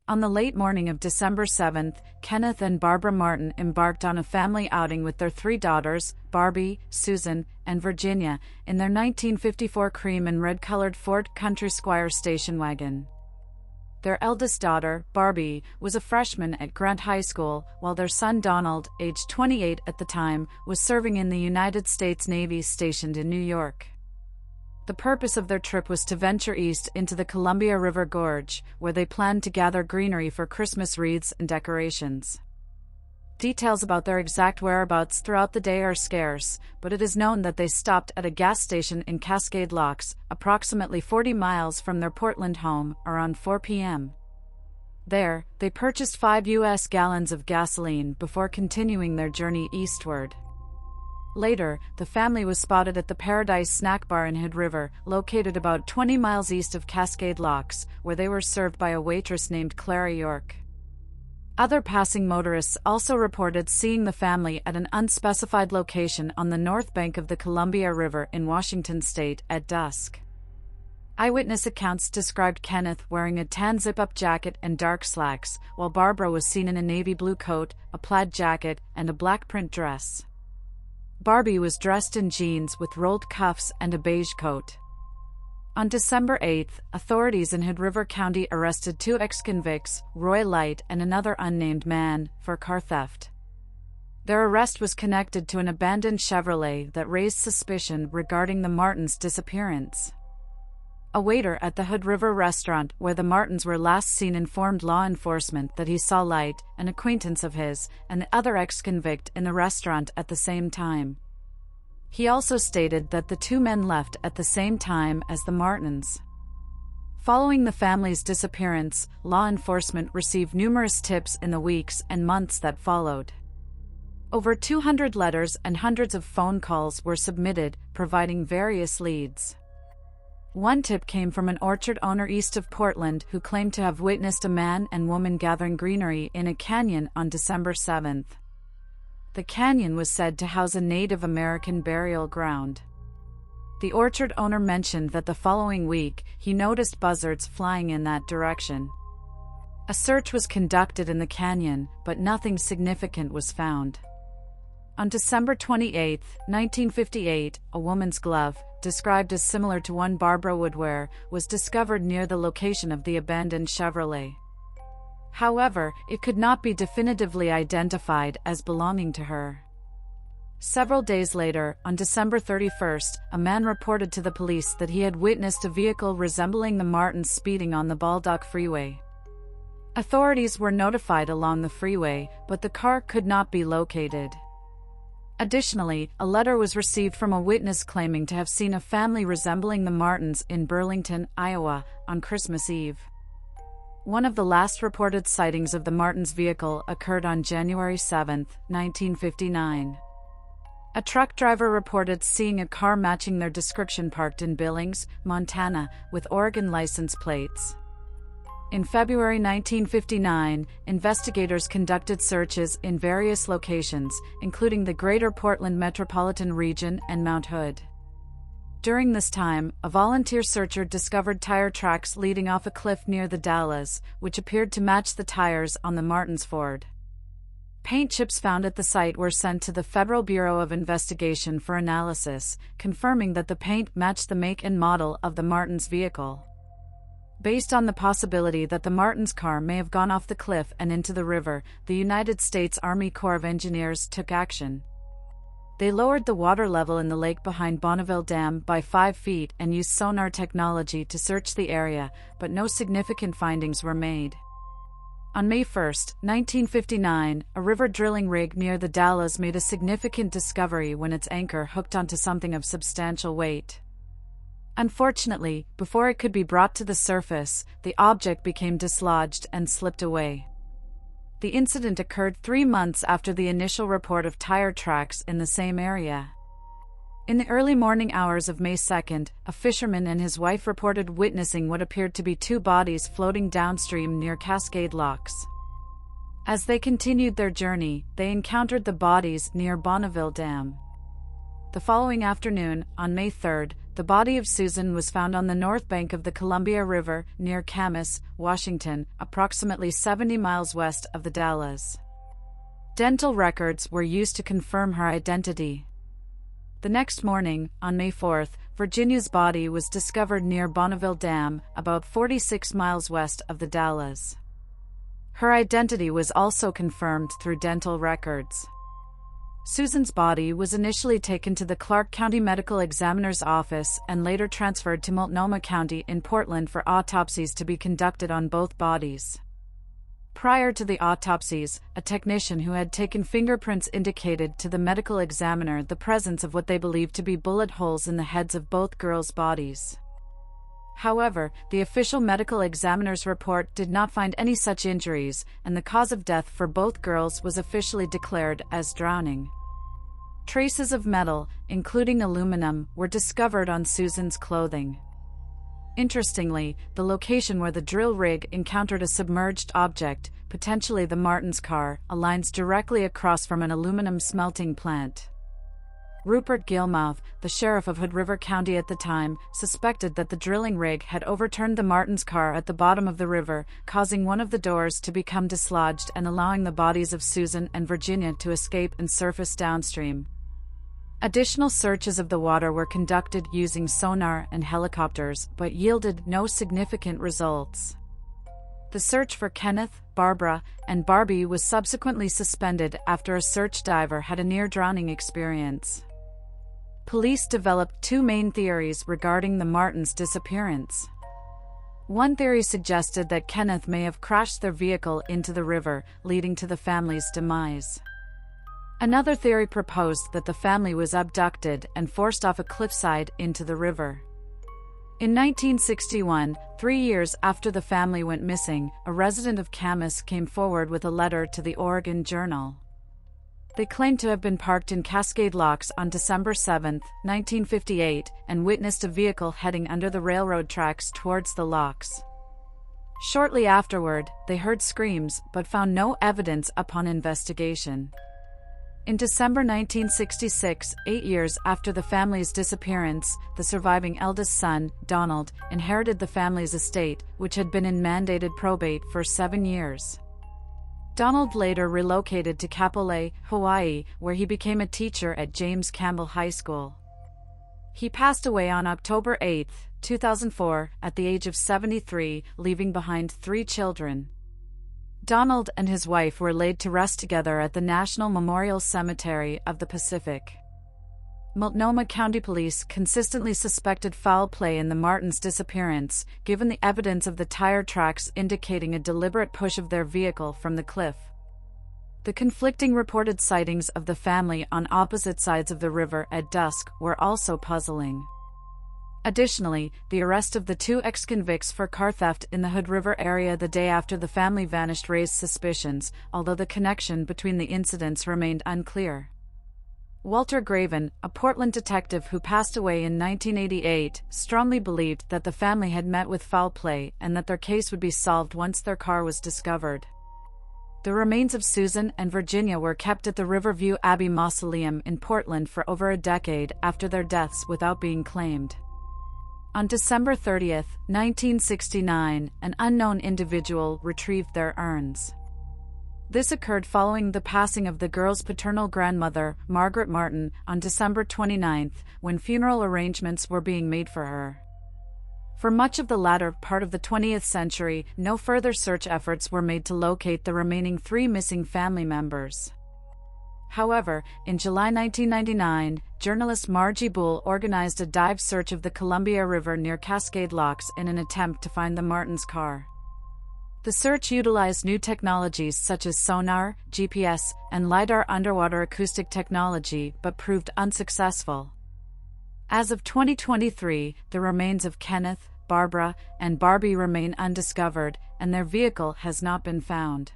On the late morning of December 7th, Kenneth and Barbara Martin embarked on a family outing with their three daughters, Barbie, Susan, and Virginia, in their 1954 cream and red-colored Ford Country Squire station wagon. Their eldest daughter, Barbie, was a freshman at Grant High School, while their son Donald, aged 28 at the time, was serving in the United States Navy stationed in New York. The purpose of their trip was to venture east into the Columbia River Gorge, where they planned to gather greenery for Christmas wreaths and decorations. Details about their exact whereabouts throughout the day are scarce, but it is known that they stopped at a gas station in Cascade Locks, approximately 40 miles from their Portland home, around 4 p.m. There, they purchased 5 U.S. gallons of gasoline before continuing their journey eastward. Later, the family was spotted at the Paradise Snack Bar in Hood River, located about 20 miles east of Cascade Locks, where they were served by a waitress named Clara York. Other passing motorists also reported seeing the family at an unspecified location on the north bank of the Columbia River in Washington state at dusk. Eyewitness accounts described Kenneth wearing a tan zip-up jacket and dark slacks, while Barbara was seen in a navy blue coat, a plaid jacket, and a black print dress. Barbie was dressed in jeans with rolled cuffs and a beige coat. On December 8, authorities in Hood River County arrested 2 ex-convicts, Roy Light and another unnamed man, for car theft. Their arrest was connected to an abandoned Chevrolet that raised suspicion regarding the Martins' disappearance. A waiter at the Hood River restaurant where the Martins were last seen informed law enforcement that he saw Light, an acquaintance of his, and the other ex-convict in the restaurant at the same time. He also stated that the 2 men left at the same time as the Martins. Following the family's disappearance, law enforcement received numerous tips in the weeks and months that followed. Over 200 letters and hundreds of phone calls were submitted, providing various leads. One tip came from an orchard owner east of Portland who claimed to have witnessed a man and woman gathering greenery in a canyon on December 7th. The canyon was said to house a Native American burial ground. The orchard owner mentioned that the following week, he noticed buzzards flying in that direction. A search was conducted in the canyon, but nothing significant was found. On December 28, 1958, a woman's glove, described as similar to one Barbara would wear, was discovered near the location of the abandoned Chevrolet. However, it could not be definitively identified as belonging to her. Several days later, on December 31st, a man reported to the police that he had witnessed a vehicle resembling the Martins speeding on the Baldock Freeway. Authorities were notified along the freeway, but the car could not be located. Additionally, a letter was received from a witness claiming to have seen a family resembling the Martins in Burlington, Iowa, on Christmas Eve. One of the last reported sightings of the Martins' vehicle occurred on January 7, 1959. A truck driver reported seeing a car matching their description parked in Billings, Montana, with Oregon license plates. In February 1959, investigators conducted searches in various locations, including the Greater Portland metropolitan region and Mount Hood. During this time, a volunteer searcher discovered tire tracks leading off a cliff near the Dalles, which appeared to match the tires on the Martins Ford. Paint chips found at the site were sent to the Federal Bureau of Investigation for analysis, confirming that the paint matched the make and model of the Martins' vehicle. Based on the possibility that the Martins' car may have gone off the cliff and into the river, the United States Army Corps of Engineers took action. They lowered the water level in the lake behind Bonneville Dam by 5 feet and used sonar technology to search the area, but no significant findings were made. On May 1, 1959, a river drilling rig near the Dalles made a significant discovery when its anchor hooked onto something of substantial weight. Unfortunately, before it could be brought to the surface, the object became dislodged and slipped away. The incident occurred 3 months after the initial report of tire tracks in the same area. In the early morning hours of May 2nd, a fisherman and his wife reported witnessing what appeared to be 2 bodies floating downstream near Cascade Locks. As they continued their journey, they encountered the bodies near Bonneville Dam. The following afternoon, on May 3rd, The body of Susan was found on the north bank of the Columbia River near Camas, Washington, approximately 70 miles west of the Dalles. Dental records were used to confirm her identity. The next morning, on May 4th, Virginia's body was discovered near Bonneville Dam, about 46 miles west of the Dalles. Her identity was also confirmed through dental records. Susan's body was initially taken to the Clark County Medical Examiner's office and later transferred to Multnomah County in Portland for autopsies to be conducted on both bodies. Prior to the autopsies, a technician who had taken fingerprints indicated to the medical examiner the presence of what they believed to be bullet holes in the heads of both girls' bodies. However, the official medical examiner's report did not find any such injuries, and the cause of death for both girls was officially declared as drowning. Traces of metal, including aluminum, were discovered on Susan's clothing. Interestingly, the location where the drill rig encountered a submerged object, potentially the Martin's car, aligns directly across from an aluminum smelting plant. Rupert Gilmouth, the sheriff of Hood River County at the time, suspected that the drilling rig had overturned the Martin's car at the bottom of the river, causing one of the doors to become dislodged and allowing the bodies of Susan and Virginia to escape and surface downstream. Additional searches of the water were conducted using sonar and helicopters, but yielded no significant results. The search for Kenneth, Barbara, and Barbie was subsequently suspended after a search diver had a near-drowning experience. Police developed two main theories regarding the Martins' disappearance. One theory suggested that Kenneth may have crashed their vehicle into the river, leading to the family's demise. Another theory proposed that the family was abducted and forced off a cliffside into the river. In 1961, 3 years after the family went missing, a resident of Camas came forward with a letter to the Oregon Journal. They claimed to have been parked in Cascade Locks on December 7, 1958, and witnessed a vehicle heading under the railroad tracks towards the locks. Shortly afterward, they heard screams but found no evidence upon investigation. In December 1966, 8 years after the family's disappearance, the surviving eldest son, Donald, inherited the family's estate, which had been in mandated probate for 7 years. Donald later relocated to Kapolei, Hawaii, where he became a teacher at James Campbell High School. He passed away on October 8, 2004, at the age of 73, leaving behind 3 children. Donald and his wife were laid to rest together at the National Memorial Cemetery of the Pacific. Multnomah County Police consistently suspected foul play in the Martins' disappearance, given the evidence of the tire tracks indicating a deliberate push of their vehicle from the cliff. The conflicting reported sightings of the family on opposite sides of the river at dusk were also puzzling. Additionally, the arrest of the 2 ex-convicts for car theft in the Hood River area the day after the family vanished raised suspicions, although the connection between the incidents remained unclear. Walter Graven, a Portland detective who passed away in 1988, strongly believed that the family had met with foul play and that their case would be solved once their car was discovered. The remains of Susan and Virginia were kept at the Riverview Abbey Mausoleum in Portland for over a decade after their deaths without being claimed. On December 30, 1969, an unknown individual retrieved their urns. This occurred following the passing of the girls' paternal grandmother, Margaret Martin, on December 29, when funeral arrangements were being made for her. For much of the latter part of the 20th century, no further search efforts were made to locate the remaining 3 missing family members. However, in July 1999, journalist Margie Bull organized a dive search of the Columbia River near Cascade Locks in an attempt to find the Martins' car. The search utilized new technologies such as sonar, GPS, and LiDAR underwater acoustic technology but proved unsuccessful. As of 2023, the remains of Kenneth, Barbara, and Barbie remain undiscovered, and their vehicle has not been found.